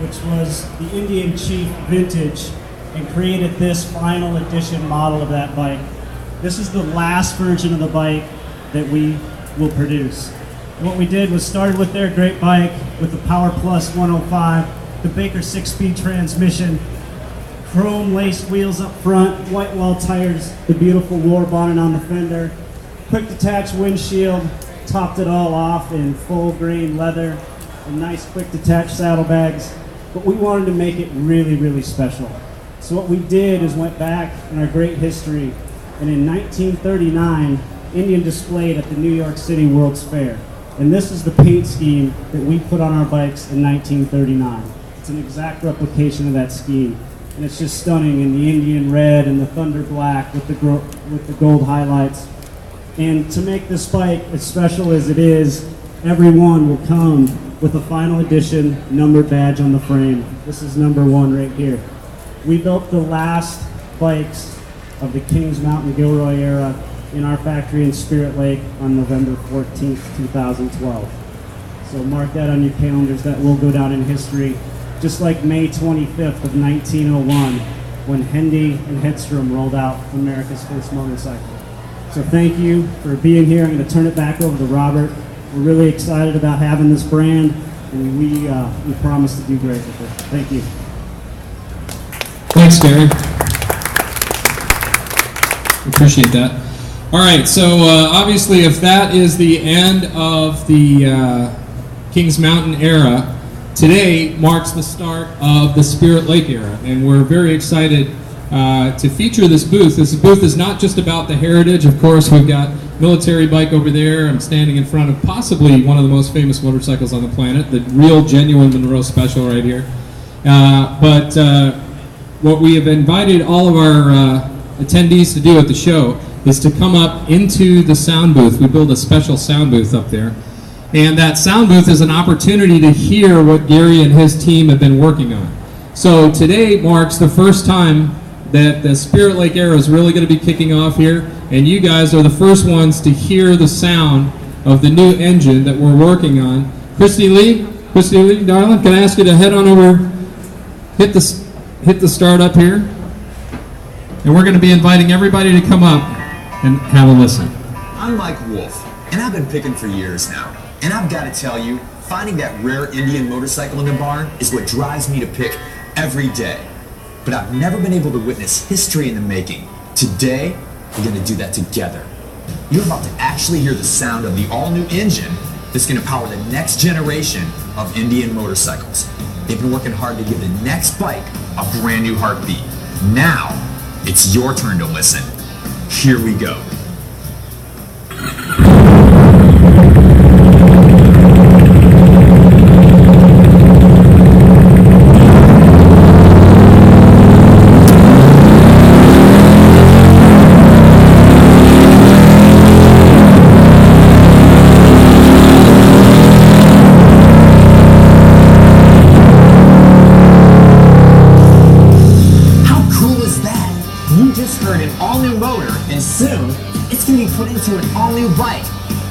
which was the Indian Chief Vintage, and created this final edition model of that bike. This is the last version of the bike that we will produce. What we did was started with their great bike with the Power Plus 105, the Baker 6-speed transmission, chrome laced wheels up front, white wall tires, the beautiful war bonnet on the fender, quick detach windshield, topped it all off in full grain leather, and nice quick detach saddlebags. But we wanted to make it really, really special. So what we did is went back in our great history, and in 1939, Indian displayed at the New York City World's Fair. And this is the paint scheme that we put on our bikes in 1939. It's an exact replication of that scheme. And it's just stunning in the Indian red and the thunder black with the gold highlights. And to make this bike as special as it is, everyone will come with a final edition numbered badge on the frame. This is number 1 right here. We built the last bikes of the Kings Mountain Gilroy era in our factory in Spirit Lake on November 14th, 2012. So mark that on your calendars. That will go down in history, just like May 25th of 1901, when Hendy and Hedstrom rolled out America's first motorcycle. So thank you for being here. I'm going to turn it back over to Robert. We're really excited about having this brand, and we promise to do great with it. Thank you. Thanks, Gary. Appreciate that. All right, so obviously if that is the end of the Kings Mountain era, today marks the start of the Spirit Lake era, and we're very excited to feature this booth. This booth is not just about the heritage. Of course, we've got military bike over there. I'm standing in front of possibly one of the most famous motorcycles on the planet, the real genuine Monroe Special right here. But what we have invited all of our attendees to do at the show is to come up into the sound booth. We build a special sound booth up there. And that sound booth is an opportunity to hear what Gary and his team have been working on. So today marks the first time that the Spirit Lake era is really going to be kicking off here, and you guys are the first ones to hear the sound of the new engine that we're working on. Christy Lee, darling, can I ask you to head on over, hit the start up here, and we're going to be inviting everybody to come up and have a listen. I'm Mike Wolf, and I've been picking for years now, and I've got to tell you, finding that rare Indian motorcycle in the barn is what drives me to pick every day. But I've never been able to witness history in the making. Today, we're going to do that together. You're about to actually hear the sound of the all-new engine that's going to power the next generation of Indian motorcycles. They've been working hard to give the next bike a brand new heartbeat. Now, it's your turn to listen. Here we go.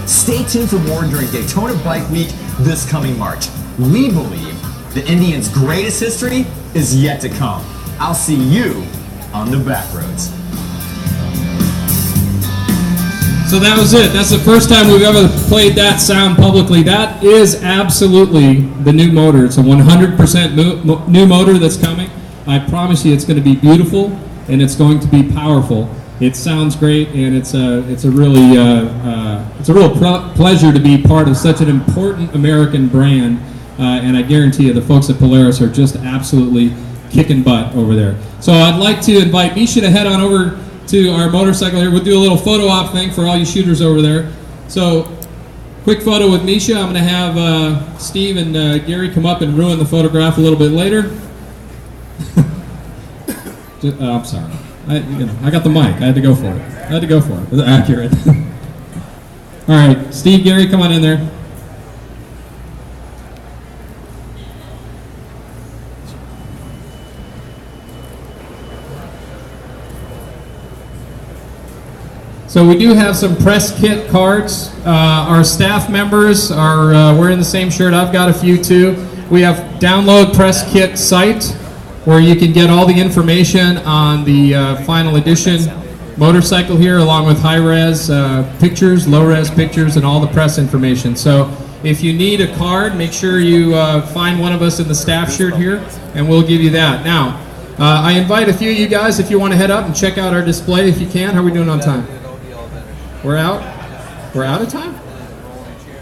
Stay tuned for more during Daytona Bike Week this coming March. We believe the Indians' greatest history is yet to come. I'll see you on the back roads. So that was it. That's the first time we've ever played that sound publicly. That is absolutely the new motor. It's a 100% new motor that's coming. I promise you it's going to be beautiful and it's going to be powerful. It sounds great, and it's a real pleasure to be part of such an important American brand. And I guarantee you, the folks at Polaris are just absolutely kicking butt over there. So I'd like to invite Misha to head on over to our motorcycle here. We'll do a little photo op thing for all you shooters over there. So, quick photo with Misha. I'm going to have Steve and Gary come up and ruin the photograph a little bit later. I'm sorry. I got the mic. I had to go for it. It was accurate. All right, Steve, Gary, come on in there. So we do have some press kit cards. Our staff members are wearing the same shirt. I've got a few too. we have Download Press Kit site where you can get all the information on the final edition motorcycle here, along with high-res pictures, low-res pictures, and all the press information. So if you need a card, make sure you find one of us in the staff shirt here, and we'll give you that. Now, I invite a few of you guys, if you want to head up and check out our display if you can. How are we doing on time? We're out? We're out of time?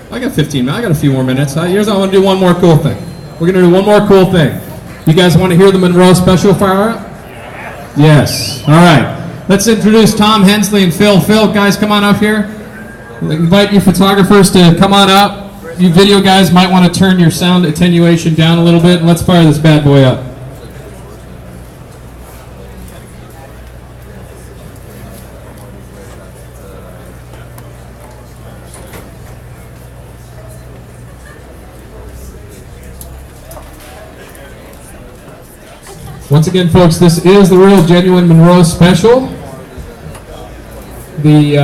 I got 15 minutes. I got a few more minutes. Here's I want to do one more cool thing. We're going to do one more cool thing. You guys want to hear the Monroe Special fire up? Yes. All right. Let's introduce Tom Hensley and Phil. Phil, guys, come on up here. Invite you photographers to come on up. You video guys might want to turn your sound attenuation down a little bit, and let's fire this bad boy up. Once again, folks, this is the real genuine Monroe Special. The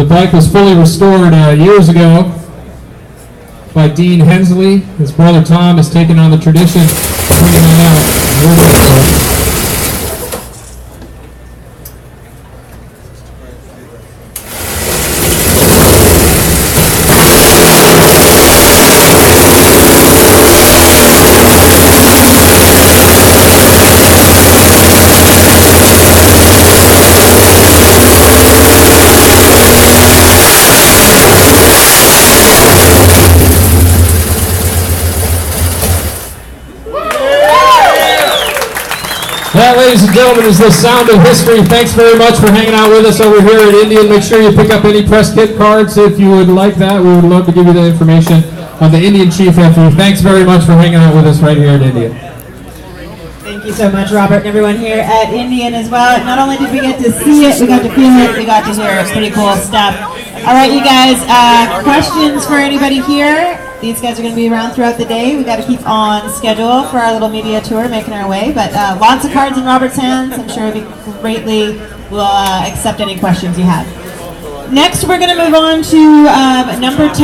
bike was fully restored years ago by Dean Hensley. His brother Tom has taken on the tradition of bringing that out. That, ladies and gentlemen, is the sound of history. Thanks very much for hanging out with us over here at Indian. Make sure you pick up any press kit cards if you would like that. We would love to give you that information on the Indian Chief after. Thanks very much for hanging out with us right here at Indian. Thank you so much, Robert, and everyone here at Indian as well. Not only did we get to see it, we got to feel it, we got to hear it. Pretty cool stuff. All right, you guys, questions for anybody here? These guys are going to be around throughout the day. We got to keep on schedule for our little media tour, making our way. But lots of cards in Robert's hands. I'm sure we greatly will accept any questions you have. Next, we're going to move on to number 10.